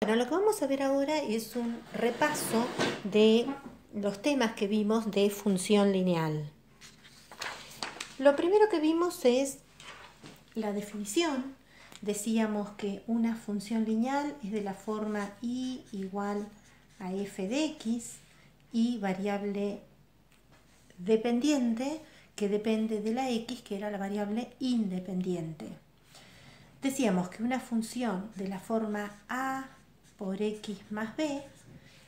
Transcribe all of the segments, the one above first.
Bueno, lo que vamos a ver ahora es un repaso de los temas que vimos de función lineal. Lo primero que vimos es la definición. Decíamos que una función lineal es de la forma y igual a f de x y variable dependiente que depende de la x, que era la variable independiente. Decíamos que una función de la forma a por x más b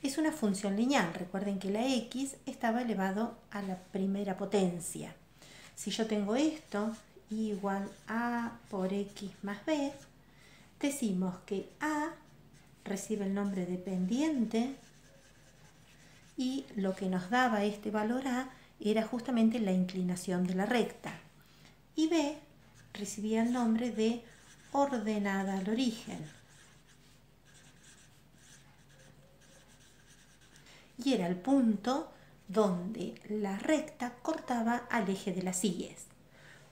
es una función lineal. Recuerden que la x estaba elevado a la primera potencia. Si yo tengo esto igual a por x más b, decimos que a recibe el nombre dependiente y lo que nos daba este valor a era justamente la inclinación de la recta. Y b recibía el nombre de ordenada al origen. Y era el punto donde la recta cortaba al eje de las íes.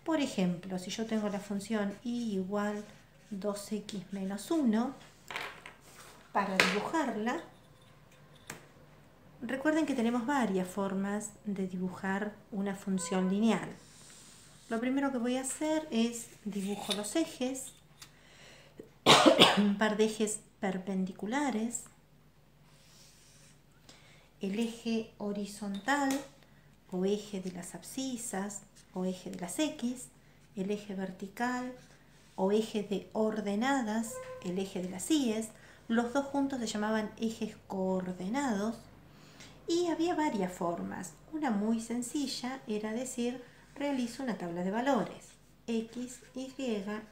Por ejemplo, si yo tengo la función y igual 2x menos 1, para dibujarla, recuerden que tenemos varias formas de dibujar una función lineal. Lo primero que voy a hacer es dibujo los ejes, un par de ejes perpendiculares, el eje horizontal o eje de las abscisas o eje de las x, el eje vertical o eje de ordenadas, el eje de las íes. Los dos juntos se llamaban ejes coordenados y había varias formas. Una muy sencilla era decir, realizo una tabla de valores, x, y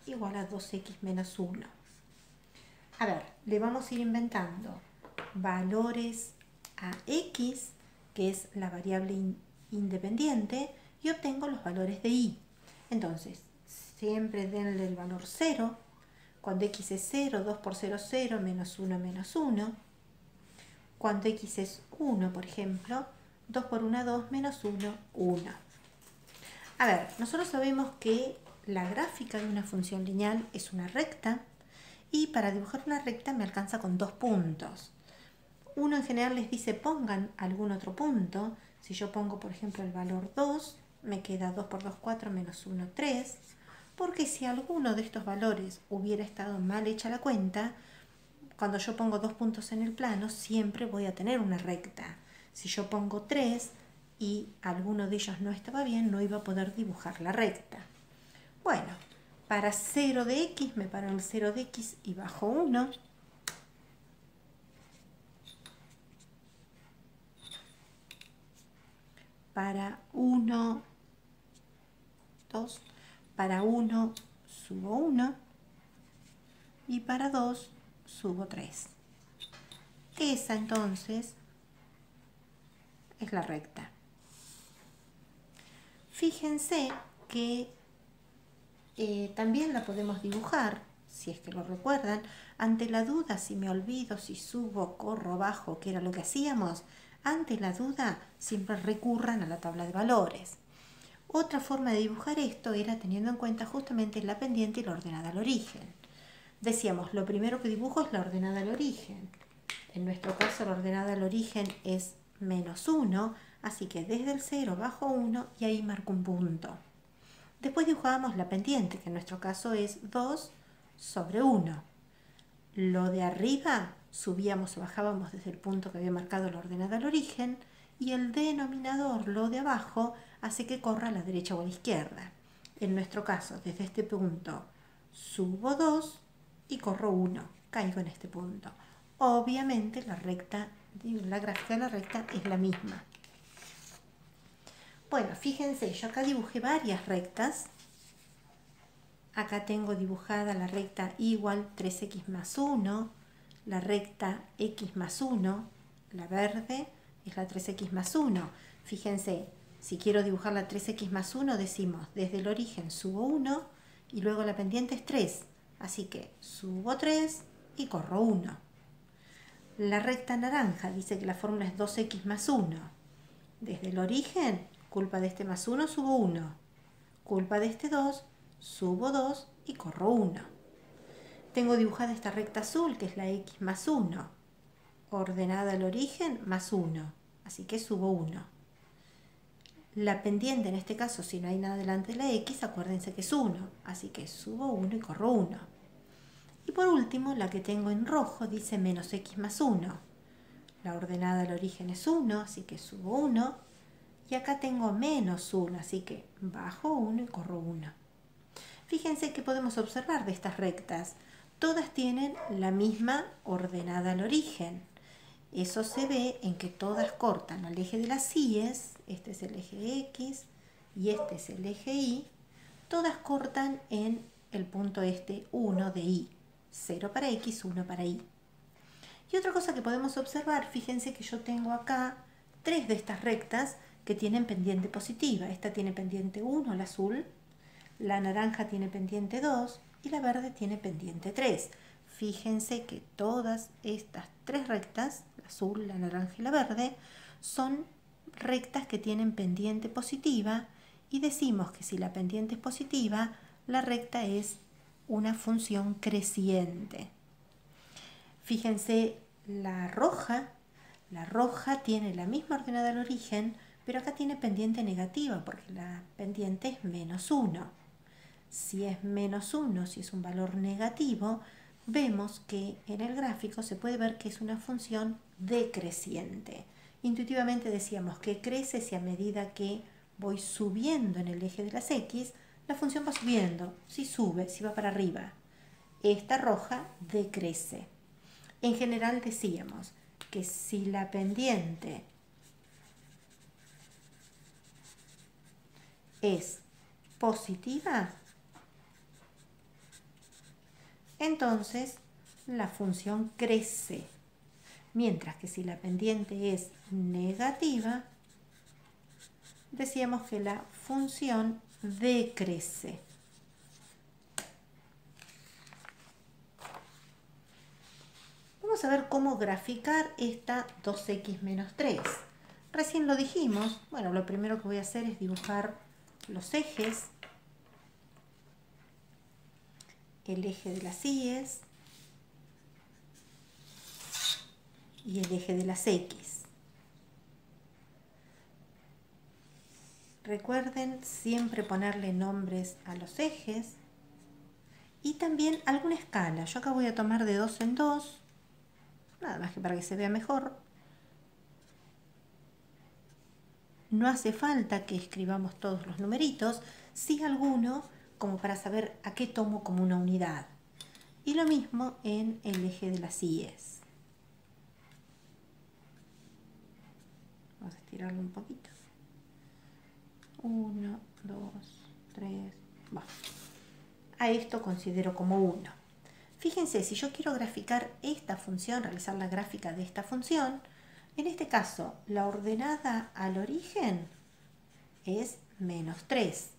igual a 2x menos 1. A ver, le vamos a ir inventando valores a x, que es la variable independiente, y obtengo los valores de y. Entonces, siempre denle el valor 0. Cuando x es 0, 2 por 0, 0, menos 1, menos 1. Cuando x es 1, por ejemplo, 2 por 1, 2, menos 1, 1. A ver, nosotros sabemos que la gráfica de una función lineal es una recta, y para dibujar una recta me alcanza con 2 puntos. Uno en general les dice pongan algún otro punto. Si yo pongo, por ejemplo, el valor 2, me queda 2 por 2, 4, menos 1, 3. Porque si alguno de estos valores hubiera estado mal hecha la cuenta, cuando yo pongo 2 puntos en el plano, siempre voy a tener una recta. Si yo pongo 3 y alguno de ellos no estaba bien, no iba a poder dibujar la recta. Bueno, para 0 de x me paro en el 0 de x y bajo 1. Para 1, 2, para 1 subo 1 y para 2 subo 3. Esa entonces es la recta. Fíjense que también la podemos dibujar, si es que lo recuerdan, ante la duda, si me olvido, si subo, corro, bajo, que era lo que hacíamos. Ante la duda, siempre recurran a la tabla de valores. Otra forma de dibujar esto era teniendo en cuenta justamente la pendiente y la ordenada al origen. Decíamos, lo primero que dibujo es la ordenada al origen. En nuestro caso, la ordenada al origen es menos 1, así que desde el 0 bajo 1 y ahí marco un punto. Después dibujábamos la pendiente, que en nuestro caso es 2 sobre 1. Lo de arriba subíamos o bajábamos desde el punto que había marcado la ordenada al origen, y el denominador, lo de abajo, hace que corra a la derecha o a la izquierda. En nuestro caso, desde este punto subo 2 y corro 1, caigo en este punto. Obviamente la gráfica de la recta es la misma. Bueno, fíjense, yo acá dibujé varias rectas. Acá tengo dibujada la recta igual 3x más 1, la recta x más 1, la verde es la 3x más 1. Fíjense, si quiero dibujar la 3x más 1, decimos desde el origen subo 1 y luego la pendiente es 3. Así que subo 3 y corro 1. La recta naranja dice que la fórmula es 2x más 1. Desde el origen, culpa de este más 1, subo 1. Culpa de este 2, subo 2 y corro 1. Tengo dibujada esta recta azul, que es la x más 1, ordenada al origen más 1, así que subo 1. La pendiente, en este caso, si no hay nada delante de la x, acuérdense que es 1, así que subo 1 y corro 1. Y por último, la que tengo en rojo dice menos x más 1. La ordenada al origen es 1, así que subo 1. Y acá tengo menos 1, así que bajo 1 y corro 1. Fíjense que podemos observar de estas rectas. Todas tienen la misma ordenada al origen. Eso se ve en que todas cortan al eje de las Y's. Este es el eje X y este es el eje Y. Todas cortan en el punto este 1 de Y. 0 para X, 1 para Y. Y otra cosa que podemos observar, fíjense que yo tengo acá 3 de estas rectas que tienen pendiente positiva. Esta tiene pendiente 1, la azul, la naranja tiene pendiente 2 y la verde tiene pendiente 3. Fíjense que todas estas 3 rectas, la azul, la naranja y la verde, son rectas que tienen pendiente positiva y decimos que si la pendiente es positiva, la recta es una función creciente. Fíjense la roja tiene la misma ordenada al origen, pero acá tiene pendiente negativa porque la pendiente es menos 1. Si es menos 1, si es un valor negativo, vemos que en el gráfico se puede ver que es una función decreciente. Intuitivamente decíamos que crece si a medida que voy subiendo en el eje de las X, la función va subiendo, si sube, si va para arriba. Esta roja decrece. En general decíamos que si la pendiente es positiva, entonces la función crece. Mientras que si la pendiente es negativa, decíamos que la función decrece. Vamos a ver cómo graficar esta 2x menos 3. Recién lo dijimos. Bueno, lo primero que voy a hacer es dibujar los ejes. El eje de las Y's y el eje de las X. Recuerden siempre ponerle nombres a los ejes y también alguna escala. Yo acá voy a tomar de 2 en 2, nada más que para que se vea mejor. No hace falta que escribamos todos los numeritos, sí alguno como para saber a qué tomo como una unidad. Y lo mismo en el eje de las Y's. Vamos a estirarlo un poquito. 1, 2, 3, bueno. A esto considero como 1. Fíjense, si yo quiero graficar esta función, realizar la gráfica de esta función, en este caso la ordenada al origen es menos 3.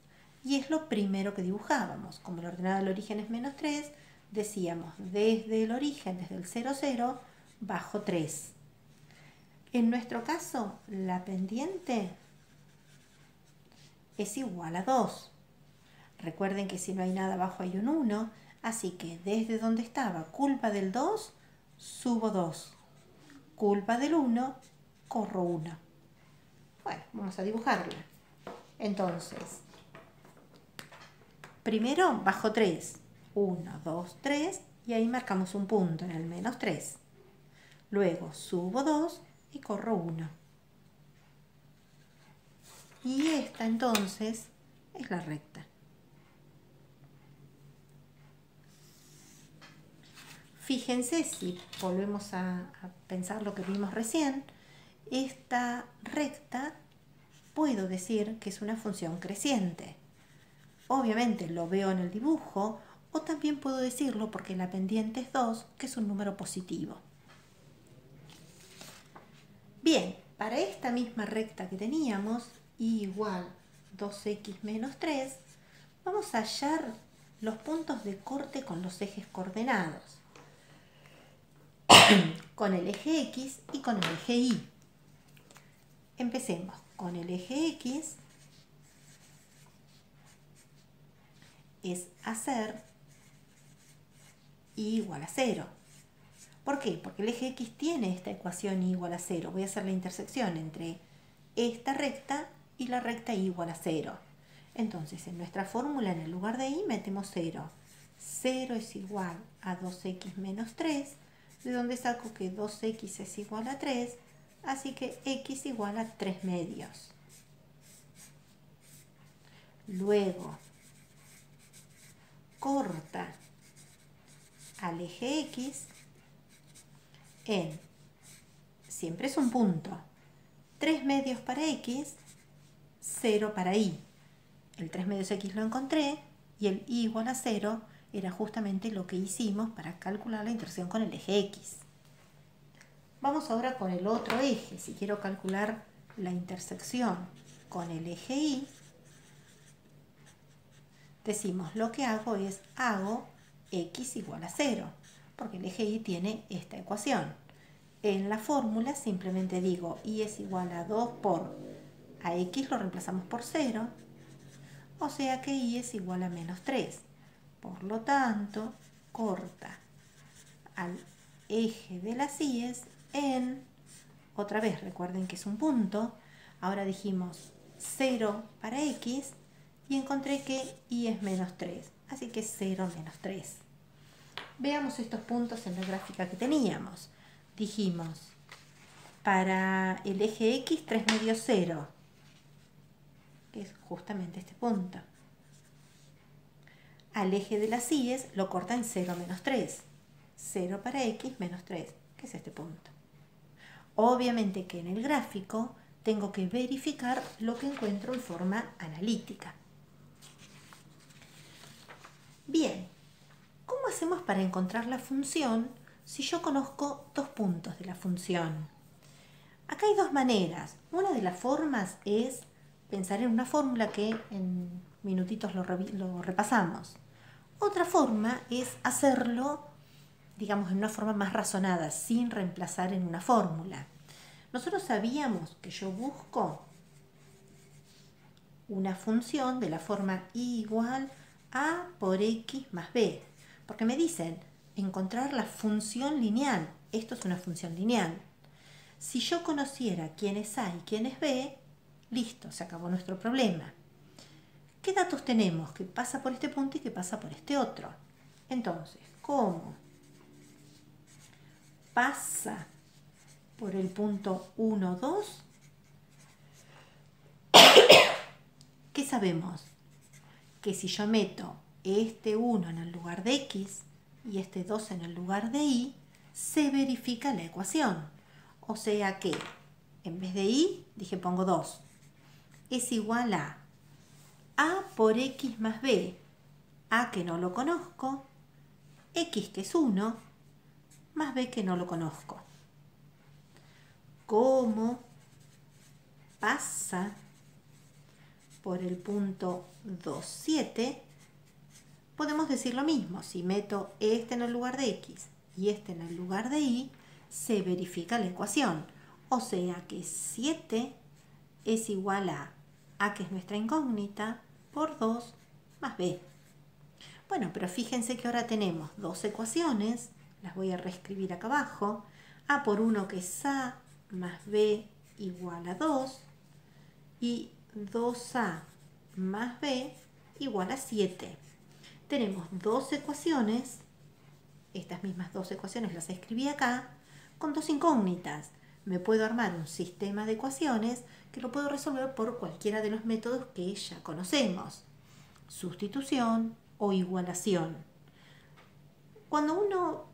Y es lo primero que dibujábamos. Como la ordenada al origen es menos 3, decíamos desde el origen, desde el 0, 0, bajo 3. En nuestro caso, la pendiente es igual a 2. Recuerden que si no hay nada abajo hay un 1, así que desde donde estaba culpa del 2, subo 2. Culpa del 1, corro 1. Bueno, vamos a dibujarla. Entonces, primero bajo 3. 1, 2, 3 y ahí marcamos un punto en el menos 3. Luego subo 2 y corro 1. Y esta entonces es la recta. Fíjense, si volvemos a pensar lo que vimos recién, esta recta puedo decir que es una función creciente. Obviamente lo veo en el dibujo, o también puedo decirlo porque la pendiente es 2, que es un número positivo. Bien, para esta misma recta que teníamos, y igual 2x menos 3, vamos a hallar los puntos de corte con los ejes coordenados, con el eje X y con el eje Y. Empecemos con el eje X, es hacer y igual a 0. ¿Por qué? Porque el eje X tiene esta ecuación y igual a 0. Voy a hacer la intersección entre esta recta y la recta y igual a 0. Entonces, en nuestra fórmula, en el lugar de y, metemos 0. 0 es igual a 2x menos 3, de donde saco que 2x es igual a 3, así que x igual a 3 medios. Luego, corta al eje X en, siempre es un punto, 3 medios para X, 0 para Y. El 3 medios X lo encontré y el Y igual a 0 era justamente lo que hicimos para calcular la intersección con el eje X. Vamos ahora con el otro eje. Si quiero calcular la intersección con el eje Y, decimos lo que hago es hago X igual a 0, porque el eje Y tiene esta ecuación. En la fórmula simplemente digo Y es igual a 2 por a X lo reemplazamos por 0, o sea que Y es igual a menos 3. Por lo tanto, corta al eje de las Y's en, otra vez recuerden que es un punto, ahora dijimos 0 para X y encontré que Y es menos 3, así que 0 menos 3. Veamos estos puntos en la gráfica que teníamos. Dijimos, para el eje X, 3 medios 0, que es justamente este punto. Al eje de las Y's lo corta en 0 menos 3. 0 para X menos 3, que es este punto. Obviamente que en el gráfico tengo que verificar lo que encuentro en forma analítica. Bien, ¿cómo hacemos para encontrar la función si yo conozco dos puntos de la función? Acá hay dos maneras. Una de las formas es pensar en una fórmula que en minutitos lo repasamos. Otra forma es hacerlo, digamos, en una forma más razonada, sin reemplazar en una fórmula. Nosotros sabíamos que yo busco una función de la forma y igual a por x más b, porque me dicen encontrar la función lineal. Esto es una función lineal. Si yo conociera quién es a y quién es b, listo, se acabó nuestro problema. ¿Qué datos tenemos? Que pasa por este punto y que pasa por este otro. Entonces, ¿cómo pasa por el punto 1, 2? ¿Qué sabemos? Que si yo meto este 1 en el lugar de x y este 2 en el lugar de y, se verifica la ecuación. O sea que, en vez de y, dije pongo 2. Es igual a por x más b, a que no lo conozco, x que es 1, más b que no lo conozco. ¿Cómo pasa por el punto 2, 7? Podemos decir lo mismo. Si meto este en el lugar de x y este en el lugar de y, se verifica la ecuación. O sea que 7 es igual a que es nuestra incógnita, por 2 más b. Bueno, pero fíjense que ahora tenemos dos ecuaciones, las voy a reescribir acá abajo. A por 1 que es a más b igual a 2 y 2a más b igual a 7. Tenemos dos ecuaciones, estas mismas dos ecuaciones las escribí acá, con dos incógnitas. Me puedo armar un sistema de ecuaciones que lo puedo resolver por cualquiera de los métodos que ya conocemos. Sustitución o igualación. Cuando uno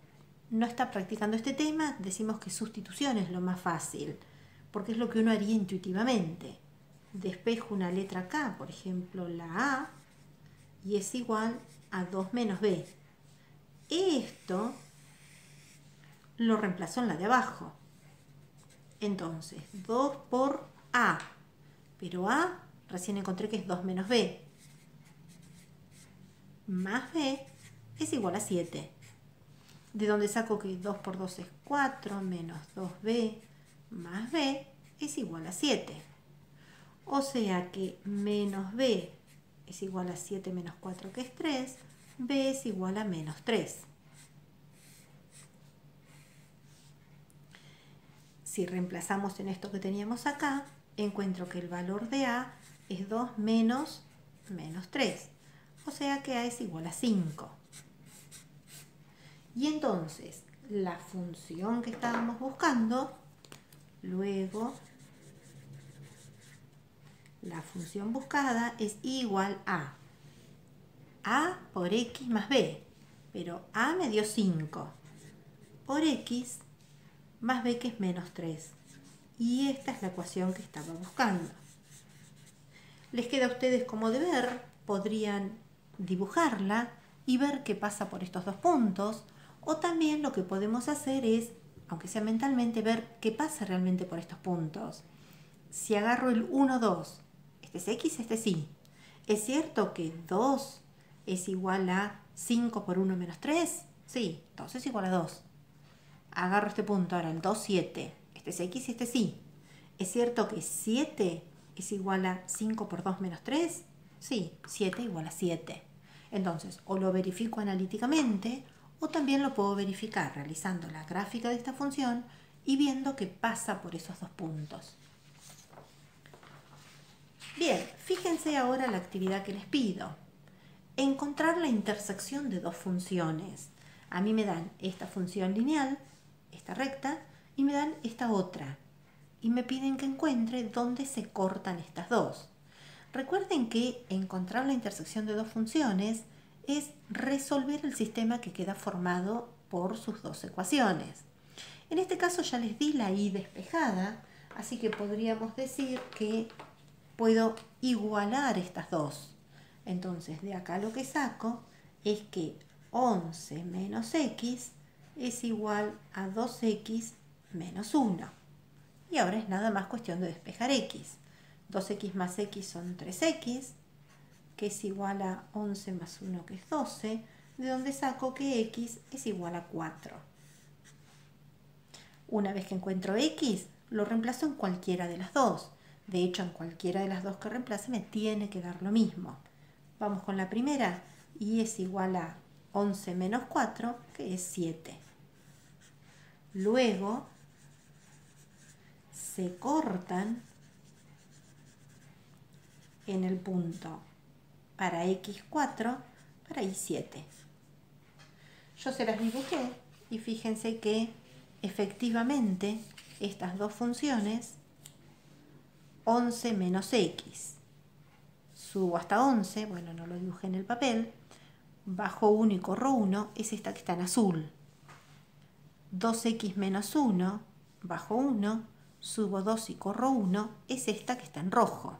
no está practicando este tema, decimos que sustitución es lo más fácil, porque es lo que uno haría intuitivamente. Despejo una letra acá, por ejemplo la A, y es igual a 2 menos b. Esto lo reemplazo en la de abajo. Entonces, 2 por a, pero a recién encontré que es 2 menos b, más b es igual a 7. De donde saco que 2 por 2 es 4, menos 2b más b es igual a 7. O sea que menos b es igual a 7 menos 4 que es 3, b es igual a menos 3. Si reemplazamos en esto que teníamos acá, encuentro que el valor de a es 2 menos 3. O sea que a es igual a 5. Y entonces, la función que estábamos buscando, luego, la función buscada es igual a por x más b. Pero a me dio 5 por x más b, que es menos 3. Y esta es la ecuación que estaba buscando. Les queda a ustedes como deber, podrían dibujarla y ver qué pasa por estos dos puntos, o también lo que podemos hacer es, aunque sea mentalmente, ver qué pasa realmente por estos puntos. Si agarro el 1, 2, este es x, este es y. ¿Es cierto que 2 es igual a 5 por 1 menos 3? Sí, 2 es igual a 2. Agarro este punto, ahora el 2, 7. Este es x y este es y. ¿Es cierto que 7 es igual a 5 por 2 menos 3? Sí, 7 igual a 7. Entonces, o lo verifico analíticamente, o también lo puedo verificar realizando la gráfica de esta función y viendo qué pasa por esos dos puntos. Bien, fíjense ahora la actividad que les pido. Encontrar la intersección de dos funciones. A mí me dan esta función lineal, esta recta, y me dan esta otra. Y me piden que encuentre dónde se cortan estas dos. Recuerden que encontrar la intersección de dos funciones es resolver el sistema que queda formado por sus dos ecuaciones. En este caso ya les di la y despejada, así que podríamos decir que puedo igualar estas dos. Entonces de acá lo que saco es que 11 menos x es igual a 2x menos 1. Y ahora es nada más cuestión de despejar x. 2x más x son 3x, que es igual a 11 más 1, que es 12, de donde saco que x es igual a 4. Una vez que encuentro x, lo reemplazo en cualquiera de las dos. De hecho, en cualquiera de las dos que reemplace me tiene que dar lo mismo. Vamos con la primera, y es igual a 11 menos 4, que es 7. Luego, se cortan en el punto para x4, para y7. Yo se las dibujé y fíjense que efectivamente estas dos funciones, 11 menos x, subo hasta 11, bueno, no lo dibujé en el papel, bajo 1 y corro 1, es esta que está en azul. 2x menos 1, bajo 1, subo 2 y corro 1, es esta que está en rojo.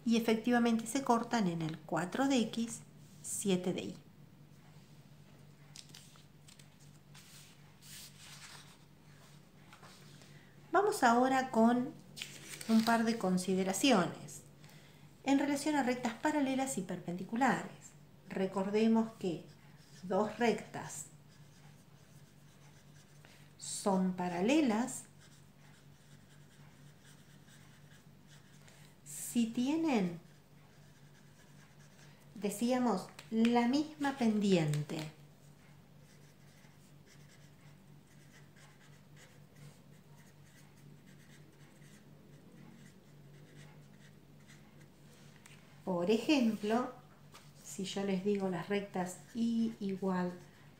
Y efectivamente se cortan en el 4 de x, 7 de y. Vamos ahora con un par de consideraciones en relación a rectas paralelas y perpendiculares. Recordemos que dos rectas son paralelas si tienen, decíamos, la misma pendiente. Por ejemplo, si yo les digo las rectas y igual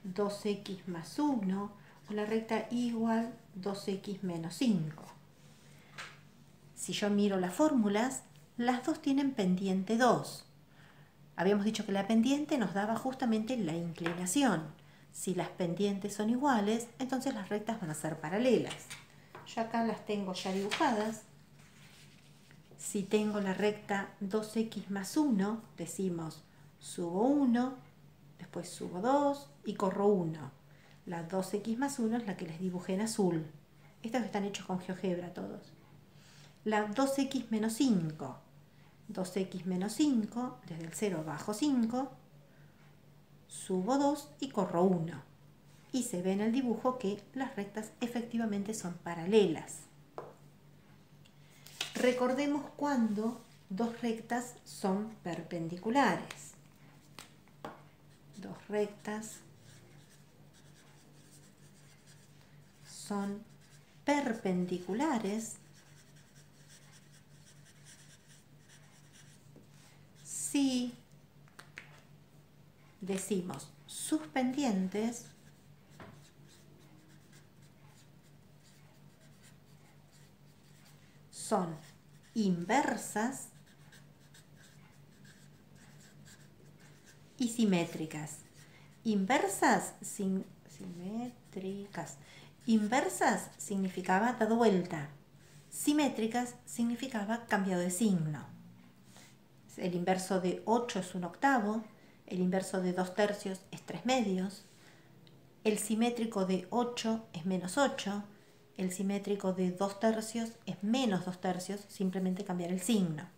2x más 1 o la recta y igual 2x menos 5. Si yo miro las fórmulas, las dos tienen pendiente 2. Habíamos dicho que la pendiente nos daba justamente la inclinación. Si las pendientes son iguales, entonces las rectas van a ser paralelas. Yo acá las tengo ya dibujadas. Si tengo la recta 2x más 1, decimos subo 1, después subo 2 y corro 1. La 2x más 1 es la que les dibujé en azul. Estas están hechos con GeoGebra todos. La 2x menos 5. 2x menos 5, desde el 0 bajo 5, subo 2 y corro 1. Y se ve en el dibujo que las rectas efectivamente son paralelas. Recordemos cuando dos rectas son perpendiculares. Dos rectas son perpendiculares si decimos sus pendientes son inversas y simétricas. Simétricas. Inversas significaba dado vuelta. Simétricas significaba cambiado de signo. El inverso de 8 es 1/8. El inverso de 2/3 es 3/2. El simétrico de 8 es -8. El simétrico de 2/3 es -2/3, simplemente cambiar el signo.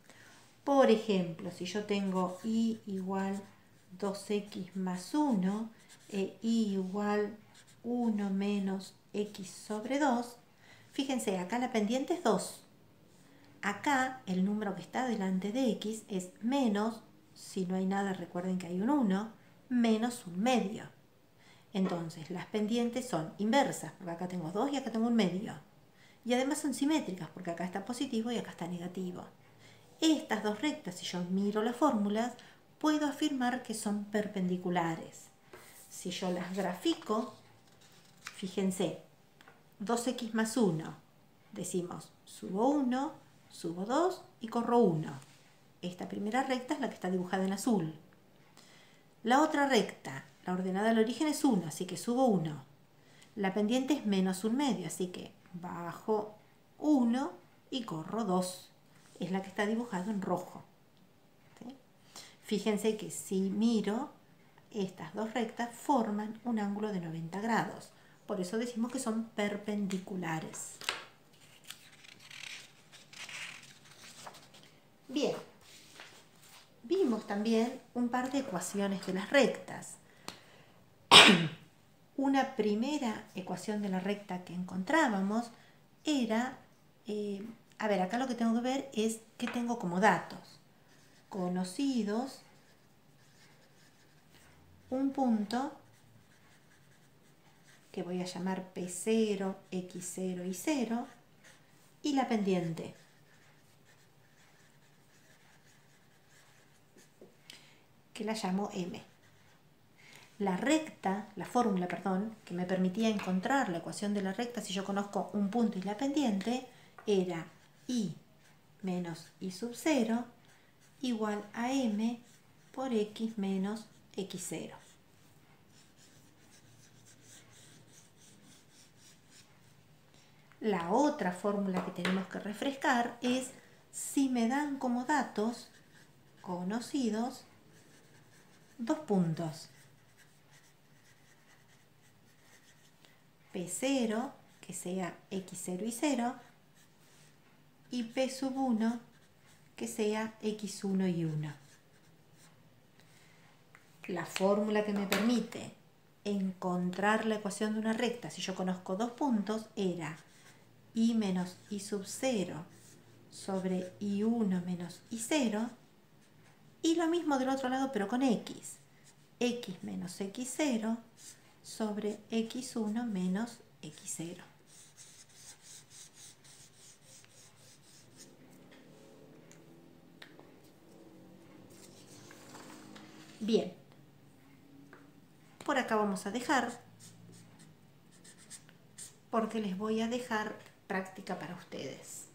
Por ejemplo, si yo tengo y igual 2x más 1 e y igual 1 menos x sobre 2, fíjense, acá la pendiente es 2. Acá el número que está delante de x es menos, si no hay nada recuerden que hay un 1, menos 1/2. Entonces las pendientes son inversas, porque acá tengo 2 y acá tengo 1/2. Y además son simétricas, porque acá está positivo y acá está negativo. Estas dos rectas, si yo miro las fórmulas, puedo afirmar que son perpendiculares. Si yo las grafico, fíjense, 2x más 1, decimos subo 1, subo 2 y corro 1. Esta primera recta es la que está dibujada en azul. La otra recta, la ordenada al origen es 1, así que subo 1. La pendiente es menos 1/2, así que bajo 1 y corro 2. Es la que está dibujada en rojo. ¿Sí? Fíjense que si miro, estas dos rectas forman un ángulo de 90 grados. Por eso decimos que son perpendiculares. Bien, vimos también un par de ecuaciones de las rectas. Una primera ecuación de la recta que encontrábamos era, acá lo que tengo que ver es qué tengo como datos. Conocidos, un punto que voy a llamar P0, X0 y 0, y la pendiente. Que la llamo M. La fórmula, que me permitía encontrar la ecuación de la recta si yo conozco un punto y la pendiente, era y menos y sub 0 igual a m por x menos x0. La otra fórmula que tenemos que refrescar es si me dan como datos conocidos dos puntos. P0, que sea x0 y 0, y P sub 1, que sea x1 y 1. La fórmula que me permite encontrar la ecuación de una recta si yo conozco dos puntos era y menos y sub 0 sobre y1 menos y0, y lo mismo del otro lado pero con x menos x0 sobre x1 menos x0. Bien, por acá vamos a dejar, porque les voy a dejar práctica para ustedes.